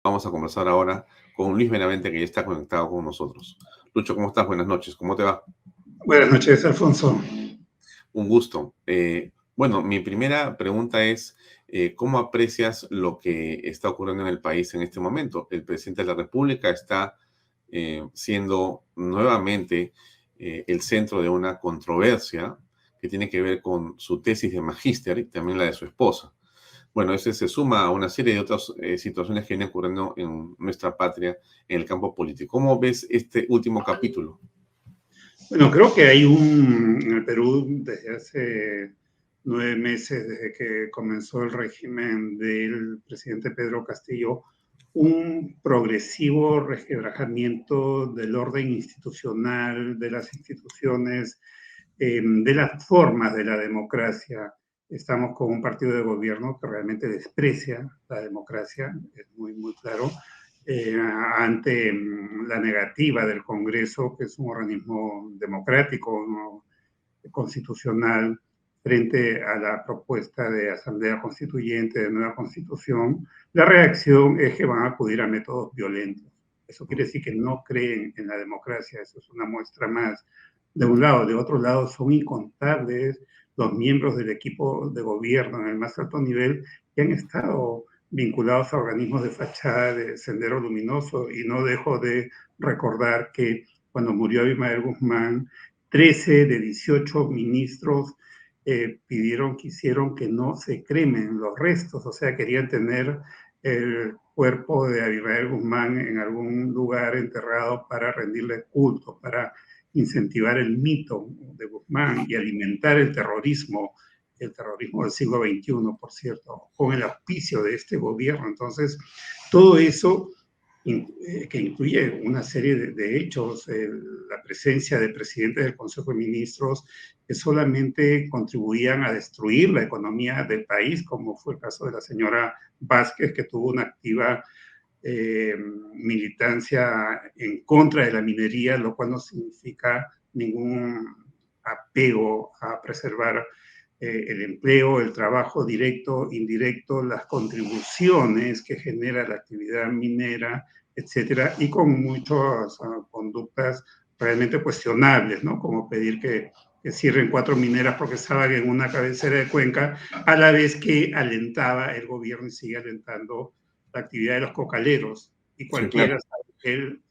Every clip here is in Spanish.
Vamos a conversar ahora con Luis Benavente, que ya está conectado con nosotros. Lucho, ¿cómo estás? Buenas noches, ¿cómo te va? Buenas noches, Alfonso. Un gusto. Bueno, mi primera pregunta es, ¿cómo aprecias lo que está ocurriendo en el país en este momento? El presidente de la República está siendo nuevamente el centro de una controversia que tiene que ver con su tesis de magíster y también la de su esposa. Bueno, ese se suma a una serie de otras situaciones que vienen ocurriendo en nuestra patria en el campo político. ¿Cómo ves este último capítulo? Bueno, creo que hay en el Perú desde hace 9 meses, desde que comenzó el régimen del presidente Pedro Castillo, un progresivo resquebrajamiento del orden institucional, de las instituciones, de las formas de la democracia. Estamos con un partido de gobierno que realmente desprecia la democracia, es muy, muy claro, ante la negativa del Congreso, que es un organismo democrático, ¿no?, constitucional, frente a la propuesta de Asamblea Constituyente de nueva Constitución. La reacción es que van a acudir a métodos violentos. Eso quiere decir que no creen en la democracia, eso es una muestra más. De un lado, de otro lado, son incontables los miembros del equipo de gobierno en el más alto nivel que han estado vinculados a organismos de fachada de Sendero Luminoso, y no dejo de recordar que cuando murió Abimael Guzmán, 13 de 18 ministros quisieron que no se cremen los restos, o sea, querían tener el cuerpo de Abimael Guzmán en algún lugar enterrado para rendirle culto, para incentivar el mito de Guzmán y alimentar el terrorismo del siglo XXI, por cierto, con el auspicio de este gobierno. Entonces, todo eso que incluye una serie de hechos, la presencia de presidentes del Consejo de Ministros que solamente contribuían a destruir la economía del país, como fue el caso de la señora Vázquez, que tuvo una activa militancia en contra de la minería, lo cual no significa ningún apego a preservar el empleo, el trabajo directo, indirecto, las contribuciones que genera la actividad minera, etcétera, y con muchas conductas realmente cuestionables, ¿no? Como pedir que cierren 4 mineras porque estaban en una cabecera de cuenca, a la vez que alentaba el gobierno y sigue alentando la actividad de los cocaleros. Y Sí, cualquiera claro. sabe que el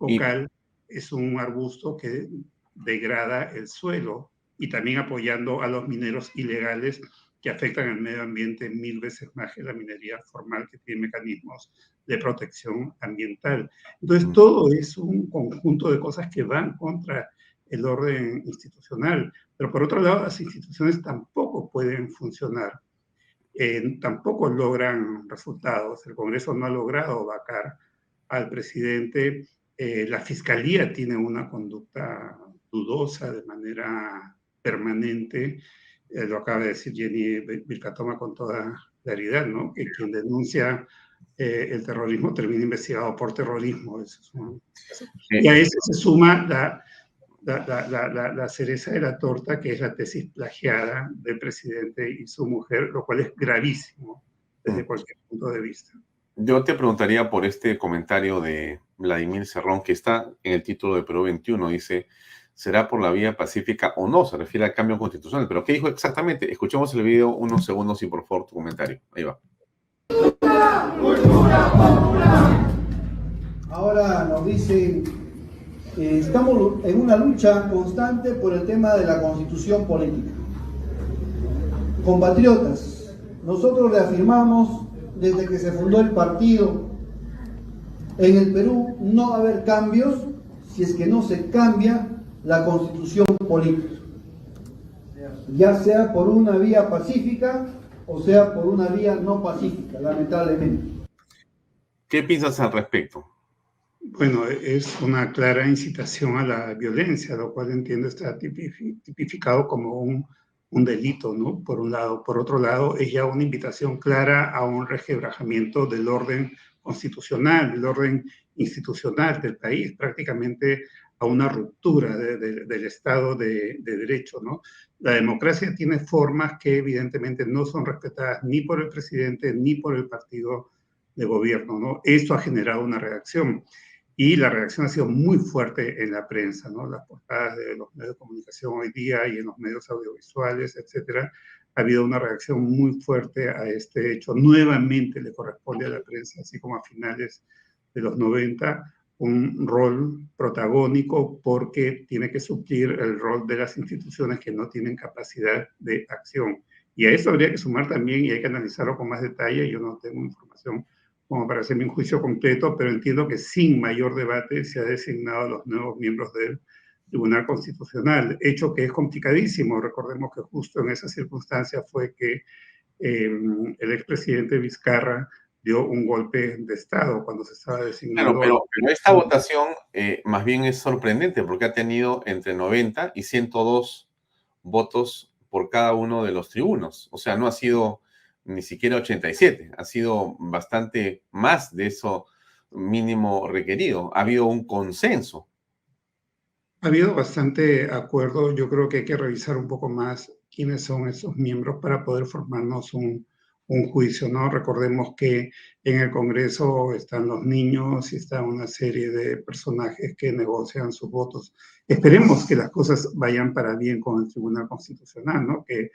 Y cocal es un arbusto que degrada el suelo, y también apoyando a los mineros ilegales que afectan al medio ambiente 1000 veces más que la minería formal, que tiene mecanismos de protección ambiental. Entonces, todo es un conjunto de cosas que van contra el orden institucional. Pero por otro lado, las instituciones tampoco pueden funcionar, tampoco logran resultados. El Congreso no ha logrado vacar al presidente. La Fiscalía tiene una conducta dudosa de manera permanente. Lo acaba de decir Jenny Vilcatoma con toda claridad, ¿no? Que quien denuncia el terrorismo termina investigado por terrorismo. Y a eso se suma la cereza de la torta, que es la tesis plagiada del presidente y su mujer, lo cual es gravísimo desde cualquier punto de vista. yo te preguntaría por este comentario de Vladimir Cerrón, que está en el título de Perú 21, dice, ¿será por la vía pacífica o no? Se refiere al cambio constitucional. ¿Pero qué dijo exactamente? Escuchemos el video unos segundos y por favor tu comentario. Ahí va. Cultura popular. Ahora nos dicen, estamos en una lucha constante por el tema de la constitución política. Compatriotas, nosotros reafirmamos desde que se fundó el partido, en el Perú no va a haber cambios si es que no se cambia la constitución política, ya sea por una vía pacífica o sea por una vía no pacífica, lamentablemente. ¿Qué piensas al respecto? Bueno, es una clara incitación a la violencia, lo cual entiendo está tipificado como un delito, ¿no? Por un lado. Por otro lado, es ya una invitación clara a un resquebrajamiento del orden constitucional, del orden institucional del país, prácticamente a una ruptura del Estado de Derecho, ¿no? La democracia tiene formas que evidentemente no son respetadas ni por el presidente ni por el partido de gobierno, ¿no? Esto ha generado una reacción y la reacción ha sido muy fuerte en la prensa, ¿no? Las portadas de los medios de comunicación hoy día y en los medios audiovisuales, etcétera, ha habido una reacción muy fuerte a este hecho. Nuevamente le corresponde a la prensa, así como a finales de los 90, un rol protagónico porque tiene que suplir el rol de las instituciones que no tienen capacidad de acción. Y a eso habría que sumar también, y hay que analizarlo con más detalle, yo no tengo información como para hacer mi juicio completo, pero entiendo que sin mayor debate se ha designado a los nuevos miembros del Tribunal Constitucional, hecho que es complicadísimo. Recordemos que justo en esa circunstancia fue que el expresidente Vizcarra dio un golpe de Estado cuando se estaba Claro, designando. pero esta votación más bien es sorprendente porque ha tenido entre 90 y 102 votos por cada uno de los tribunos. O sea, no ha sido ni siquiera 87, ha sido bastante más de eso mínimo requerido. Ha habido un consenso. Ha habido bastante acuerdo. Yo creo que hay que revisar un poco más quiénes son esos miembros para poder formarnos un juicio, ¿no? Recordemos que en el Congreso están los niños y está una serie de personajes que negocian sus votos. Esperemos que las cosas vayan para bien con el Tribunal Constitucional, ¿no? Que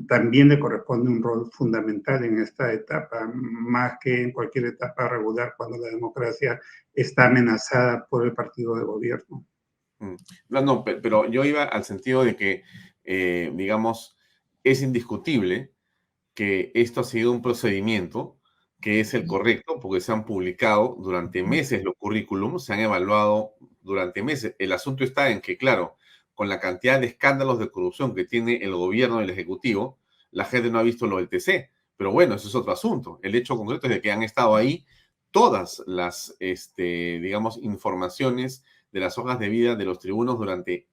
también le corresponde un rol fundamental en esta etapa, más que en cualquier etapa regular cuando la democracia está amenazada por el partido de gobierno. No, no, pero yo iba al sentido de que, digamos, es indiscutible que esto ha sido un procedimiento que es el correcto, porque se han publicado durante meses los currículums, se han evaluado durante meses. El asunto está en que, claro, con la cantidad de escándalos de corrupción que tiene el gobierno y el Ejecutivo, la gente no ha visto lo del TC. Pero bueno, eso es otro asunto. El hecho concreto es de que han estado ahí todas las, digamos, informaciones de las hojas de vida de los tribunos durante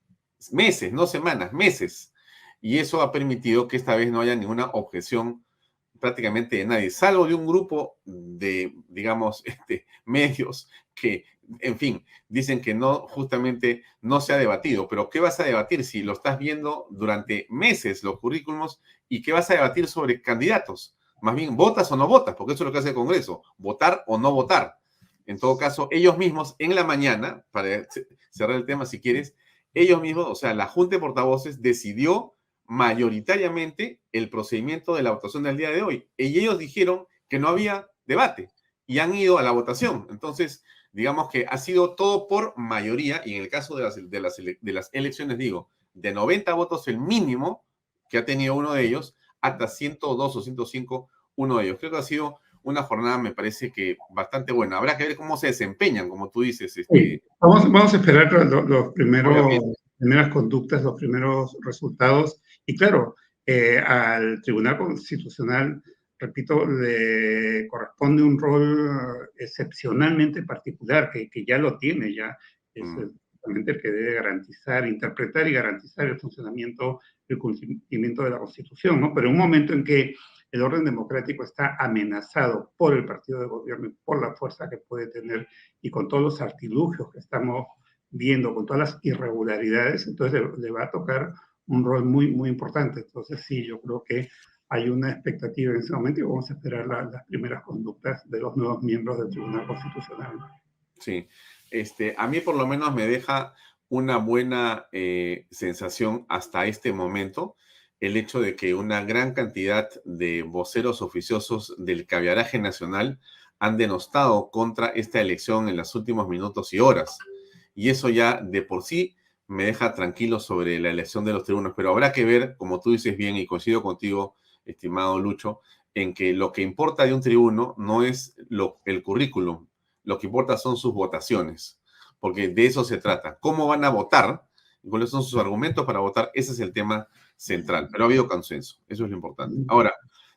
meses, no semanas, meses. Y eso ha permitido que esta vez no haya ninguna objeción prácticamente de nadie, salvo de un grupo de, digamos, medios que, en fin, dicen que no, justamente no se ha debatido. Pero ¿qué vas a debatir si lo estás viendo durante meses los currículums y qué vas a debatir sobre candidatos? Más bien, ¿votas o no votas? Porque eso es lo que hace el Congreso, votar o no votar. En todo caso, ellos mismos en la mañana, para cerrar el tema si quieres, ellos mismos, o sea, la Junta de Portavoces decidió mayoritariamente el procedimiento de la votación del día de hoy. Y ellos dijeron que no había debate y han ido a la votación. Entonces, digamos que ha sido todo por mayoría, y en el caso de las elecciones, digo, de 90 votos el mínimo que ha tenido uno de ellos, hasta 102 o 105 uno de ellos. Creo que ha sido una jornada, me parece que bastante buena. Habrá que ver cómo se desempeñan, como tú dices. Sí. Vamos a esperar los primeras conductas, los primeros resultados. Y claro, al Tribunal Constitucional, repito, le corresponde un rol excepcionalmente particular, que ya lo tiene, ya es justamente el que debe garantizar, interpretar y garantizar el funcionamiento, el cumplimiento de la Constitución, ¿no? Pero en un momento en que el orden democrático está amenazado por el partido de gobierno y por la fuerza que puede tener y con todos los artilugios que estamos viendo, con todas las irregularidades, entonces le va a tocar un rol muy, muy importante. Entonces sí, yo creo que hay una expectativa en ese momento y vamos a esperar las primeras conductas de los nuevos miembros del Tribunal Constitucional. Sí, a mí por lo menos me deja una buena sensación hasta este momento el hecho de que una gran cantidad de voceros oficiosos del caviaraje nacional han denostado contra esta elección en los últimos minutos y horas. Y eso ya de por sí me deja tranquilo sobre la elección de los tribunos. Pero habrá que ver, como tú dices bien, y coincido contigo, estimado Lucho, en que lo que importa de un tribuno no es el currículum, lo que importa son sus votaciones, porque de eso se trata. ¿Cómo van a votar? ¿Cuáles son sus argumentos para votar? Ese es el tema central, pero ha habido consenso, eso es lo importante. Ahora,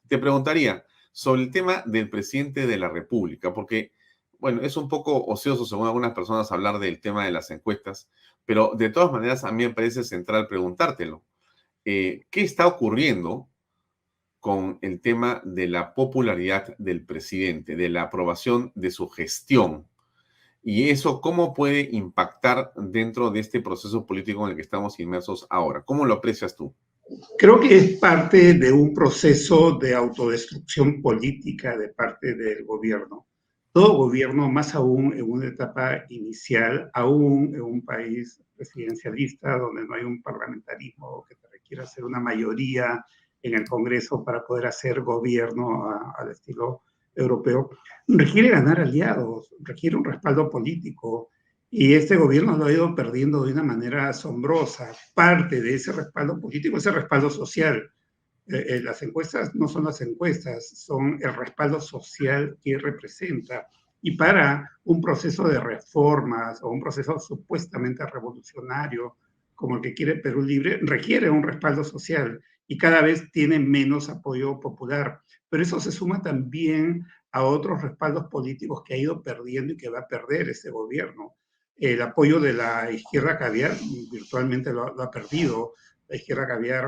te preguntaría sobre el tema del presidente de la República, porque, bueno, es un poco ocioso, según algunas personas, hablar del tema de las encuestas, pero de todas maneras a mí me parece central preguntártelo. ¿Qué está ocurriendo con el tema de la popularidad del presidente, de la aprobación de su gestión? Y eso, ¿cómo puede impactar dentro de este proceso político en el que estamos inmersos ahora? ¿Cómo lo aprecias tú? Creo que es parte de un proceso de autodestrucción política de parte del gobierno. Todo gobierno, más aún en una etapa inicial, aún en un país presidencialista donde no hay un parlamentarismo que te requiera hacer una mayoría en el Congreso para poder hacer gobierno al estilo europeo, requiere ganar aliados, requiere un respaldo político. Y este gobierno lo ha ido perdiendo de una manera asombrosa. Parte de ese respaldo político, ese respaldo social. Las encuestas no son las encuestas, son el respaldo social que representa. Y para un proceso de reformas o un proceso supuestamente revolucionario como el que quiere Perú Libre, requiere un respaldo social y cada vez tiene menos apoyo popular. Pero eso se suma también a otros respaldos políticos que ha ido perdiendo y que va a perder este gobierno. El apoyo de la izquierda caviar virtualmente lo ha perdido. La izquierda caviar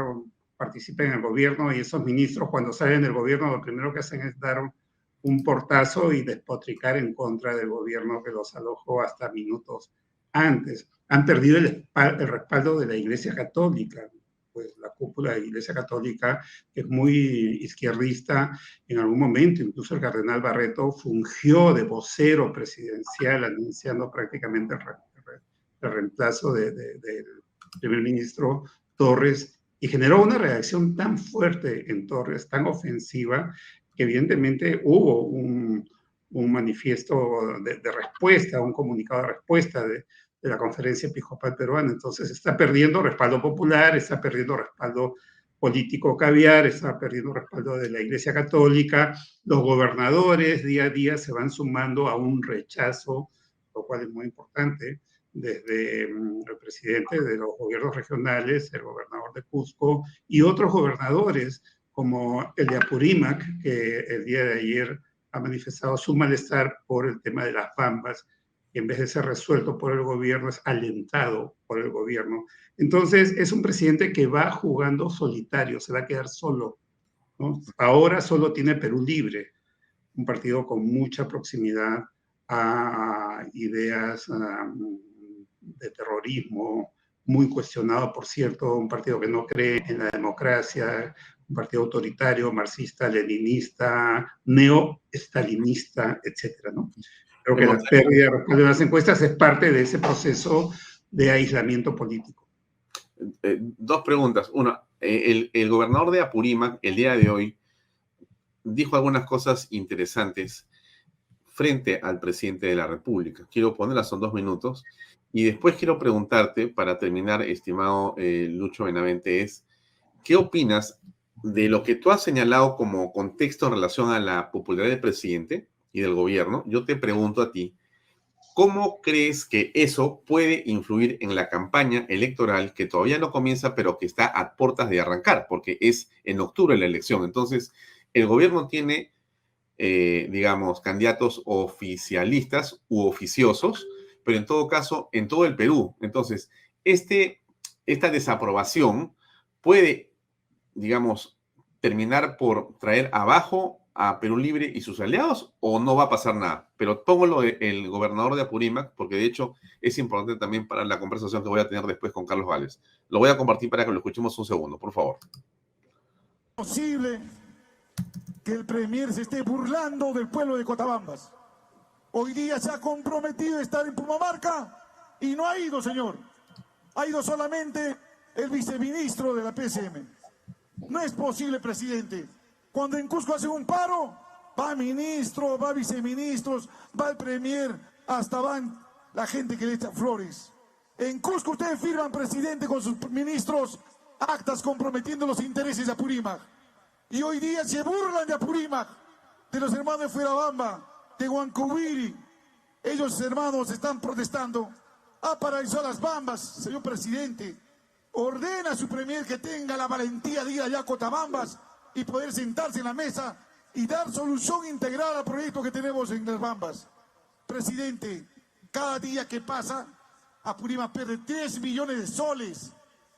participa en el gobierno y esos ministros cuando salen del gobierno lo primero que hacen es dar un portazo y despotricar en contra del gobierno que los alojó hasta minutos antes. Han perdido el respaldo de la Iglesia Católica, pues la cúpula de la Iglesia Católica, que es muy izquierdista en algún momento, incluso el cardenal Barreto fungió de vocero presidencial anunciando prácticamente el reemplazo del primer ministro Torres y generó una reacción tan fuerte en Torres, tan ofensiva, que evidentemente hubo un manifiesto de respuesta, un comunicado de respuesta de la conferencia episcopal peruana. Entonces está perdiendo respaldo popular, está perdiendo respaldo político caviar, está perdiendo respaldo de la Iglesia Católica. Los gobernadores día a día se van sumando a un rechazo, lo cual es muy importante, desde el presidente de los gobiernos regionales, el gobernador de Cusco y otros gobernadores como el de Apurímac, que el día de ayer ha manifestado su malestar por el tema de las bambas, que en vez de ser resuelto por el gobierno es alentado por el gobierno. Entonces es un presidente que va jugando solitario, se va a quedar solo, ¿no? Ahora solo tiene Perú Libre, un partido con mucha proximidad a ideas de terrorismo, muy cuestionado, por cierto, un partido que no cree en la democracia, un partido autoritario, marxista, leninista, neo-estalinista, etcétera, ¿no? Creo que la pérdida de las encuestas es parte de ese proceso de aislamiento político. Dos preguntas. Una, el gobernador de Apurímac el día de hoy dijo algunas cosas interesantes frente al presidente de la República. Quiero ponerlas, son 2 minutos. Y después quiero preguntarte, para terminar, estimado Lucho Benavente, ¿qué opinas de lo que tú has señalado como contexto en relación a la popularidad del presidente y del gobierno? Yo te pregunto a ti, ¿cómo crees que eso puede influir en la campaña electoral que todavía no comienza, pero que está a puertas de arrancar? Porque es en octubre la elección. Entonces, el gobierno tiene, digamos, candidatos oficialistas u oficiosos, pero en todo caso, en todo el Perú. Entonces, esta desaprobación puede, digamos, terminar por traer abajo a Perú Libre y sus aliados, o no va a pasar nada. Pero pongo lo del gobernador de Apurímac, porque de hecho es importante también para la conversación que voy a tener después con Carlos Valles. Lo voy a compartir para que lo escuchemos un segundo, por favor. ¿Es posible que el premier se esté burlando del pueblo de Cotabambas? Hoy día se ha comprometido a estar en Pumamarca y no ha ido, señor. Ha ido solamente el viceministro de la PSM. No es posible, presidente. Cuando en Cusco hacen un paro, va ministro, va viceministros, va el premier, hasta van la gente que le echa flores. En Cusco ustedes firman, presidente, con sus ministros actas comprometiendo los intereses de Apurímac. Y hoy día se burlan de Apurímac, de los hermanos de Fuerabamba, de Huancubiri. Ellos, hermanos, están protestando. Ha paralizado las bambas, señor presidente. Ordena a su premier que tenga la valentía de ir allá a Cotabambas y poder sentarse en la mesa y dar solución integral al proyecto que tenemos en las bambas. Presidente, cada día que pasa, Apurímac pierde 3 millones de soles.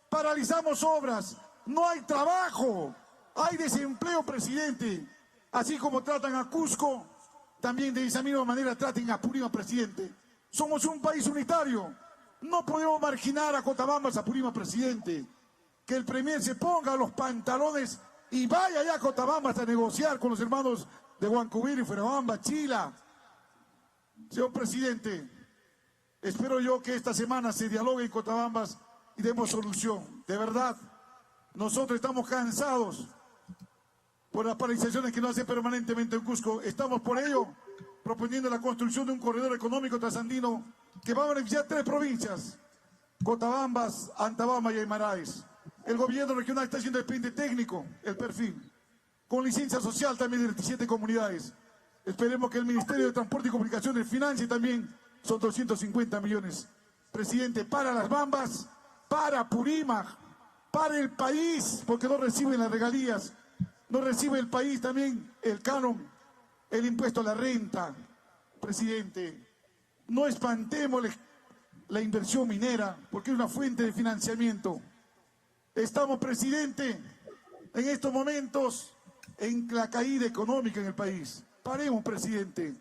Paralizamos obras, no hay trabajo, hay desempleo, presidente. Así como tratan a Cusco, también de esa misma manera traten a Apurímac, presidente. Somos un país unitario. No podemos marginar a Cotabambas, Apurímac, presidente. que el Premier se ponga los pantalones y vaya allá a Cotabambas a negociar con los hermanos de Huancubiro y Fuerabamba, Chila. Señor presidente, espero yo que esta semana se dialogue en Cotabambas y demos solución. De verdad, nosotros estamos cansados por las paralizaciones que nos hacen permanentemente en Cusco. Estamos por ello proponiendo la construcción de un corredor económico trasandino que va a beneficiar 3 provincias: Cotabambas, Antabamba y Aymaraes. El gobierno regional está haciendo expediente técnico, el perfil, con licencia social también de 27 comunidades. Esperemos que el Ministerio de Transporte y Comunicaciones financie también, son 250 millones. Presidente, para las Bambas, para Purímac, para el país, porque no reciben las regalías, no recibe el país también el canon, el impuesto a la renta. Presidente, no espantemos la inversión minera, porque es una fuente de financiamiento. Estamos, presidente, en estos momentos en la caída económica en el país. Paremos, presidente.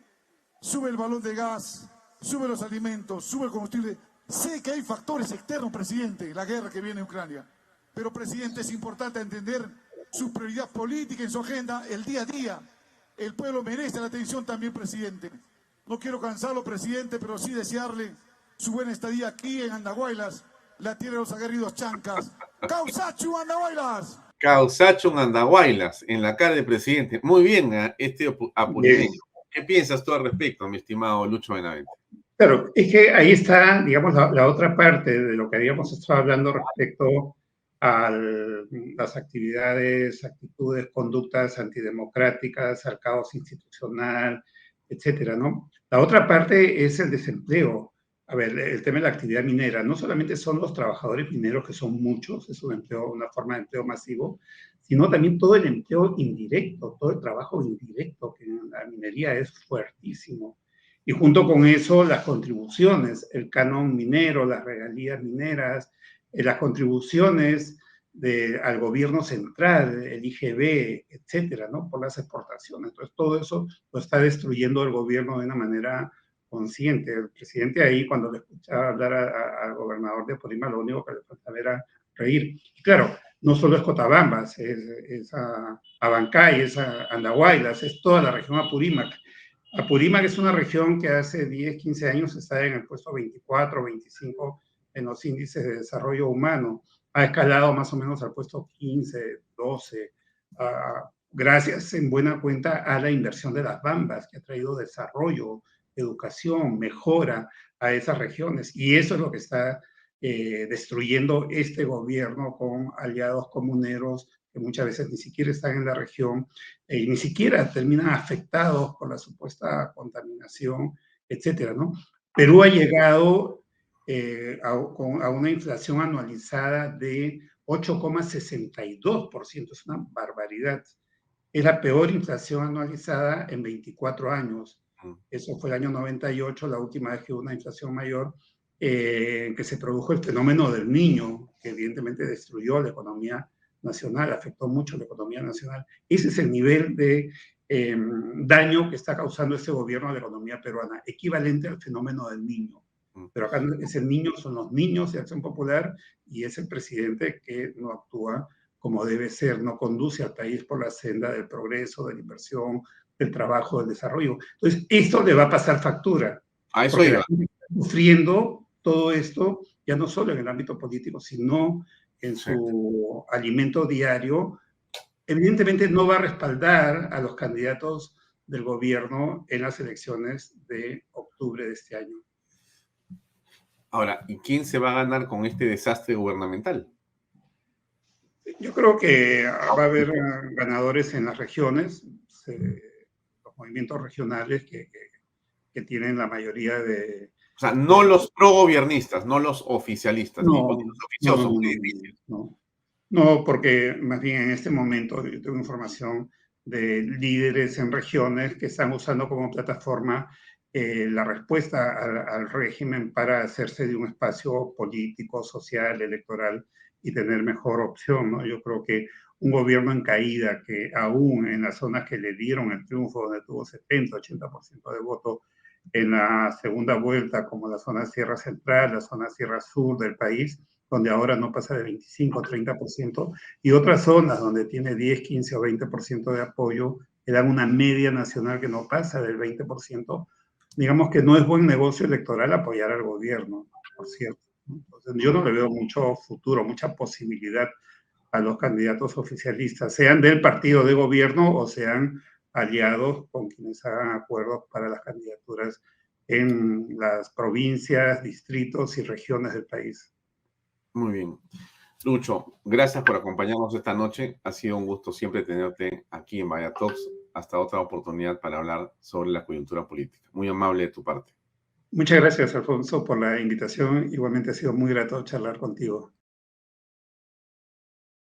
Sube el balón de gas, sube los alimentos, sube el combustible. Sé que hay factores externos, presidente, la guerra que viene en Ucrania. Pero, presidente, es importante entender su prioridad política en su agenda, el día a día. El pueblo merece la atención también, presidente. No quiero cansarlo, presidente, pero sí desearle su buena estadía aquí en Andahuaylas, la tierra de los aguerridos chancas. ¡Causachu, Andahuaylas! Causacho en Andahuaylas, en la cara del presidente. Muy bien, apurimeño. ¿Qué piensas tú al respecto, mi estimado Lucho Benavente? Claro, es que ahí está, digamos, la otra parte de lo que habíamos estado hablando respecto a las actividades, actitudes, conductas antidemocráticas, al caos institucional, etcétera, ¿no? La otra parte es el desempleo. A ver, el tema de la actividad minera, no solamente son los trabajadores mineros, que son muchos, es un empleo, una forma de empleo masivo, sino también todo el empleo indirecto, todo el trabajo indirecto, que en la minería es fuertísimo. Y junto con eso, las contribuciones, el canon minero, las regalías mineras, las contribuciones al gobierno central, el IGB, etcétera, ¿no? Por las exportaciones. Entonces, todo eso lo está destruyendo el gobierno de una manera consciente. El presidente ahí, cuando le escuchaba hablar al gobernador de Purímac, lo único que le faltaba era reír. Y claro, no solo es Cotabambas, es Abancay, es Andahuaylas, es toda la región Apurímac. Apurímac es una región que hace 10, 15 años está en el puesto 24, 25 en los índices de desarrollo humano. Ha escalado más o menos al puesto 15, 12, gracias en buena cuenta a la inversión de las Bambas, que ha traído desarrollo, educación, mejora a esas regiones. Y eso es lo que está destruyendo este gobierno con aliados comuneros que muchas veces ni siquiera están en la región y ni siquiera terminan afectados por la supuesta contaminación, etcétera, ¿no? Perú ha llegado a una inflación anualizada de 8,62%, es una barbaridad. Es la peor inflación anualizada en 24 años. Eso fue el año 98, la última vez que hubo una inflación mayor, que se produjo el fenómeno del Niño, que evidentemente destruyó la economía nacional, afectó mucho la economía nacional. Ese es el nivel de daño que está causando este gobierno a la economía peruana, equivalente al fenómeno del Niño. Pero acá es el niño, son los niños de Acción Popular y es el presidente que no actúa como debe ser, no conduce al país por la senda del progreso, de la inversión, del trabajo, del desarrollo. Entonces, esto le va a pasar factura. A eso iba. La gente está sufriendo todo esto, ya no solo en el ámbito político, sino en su alimento diario. Evidentemente no va a respaldar a los candidatos del gobierno en las elecciones de octubre de este año. Ahora, ¿y quién se va a ganar con este desastre gubernamental? Yo creo que va a haber ganadores en las regiones, los movimientos regionales que tienen la mayoría de... O sea, no los pro-gobiernistas, no los oficialistas. No, los oficiosos, no, porque más bien en este momento yo tengo información de líderes en regiones que están usando como plataforma la respuesta al régimen para hacerse de un espacio político, social, electoral y tener mejor opción, ¿no? Yo creo que un gobierno en caída que aún en las zonas que le dieron el triunfo, donde tuvo 70, 80% de voto en la segunda vuelta, como la zona Sierra Central, la zona Sierra Sur del país, donde ahora no pasa de 25 o 30%, y otras zonas donde tiene 10, 15 o 20% de apoyo, que dan una media nacional que no pasa del 20%. Digamos que no es buen negocio electoral apoyar al gobierno, por cierto. Entonces, yo no le veo mucho futuro, mucha posibilidad a los candidatos oficialistas, sean del partido de gobierno o sean aliados con quienes hagan acuerdos para las candidaturas en las provincias, distritos y regiones del país. Muy bien. Lucho, gracias por acompañarnos esta noche. Ha sido un gusto siempre tenerte aquí en Vaya Talks. Hasta otra oportunidad para hablar sobre la coyuntura política. Muy amable de tu parte. Muchas gracias, Alfonso, por la invitación. Igualmente ha sido muy grato charlar contigo.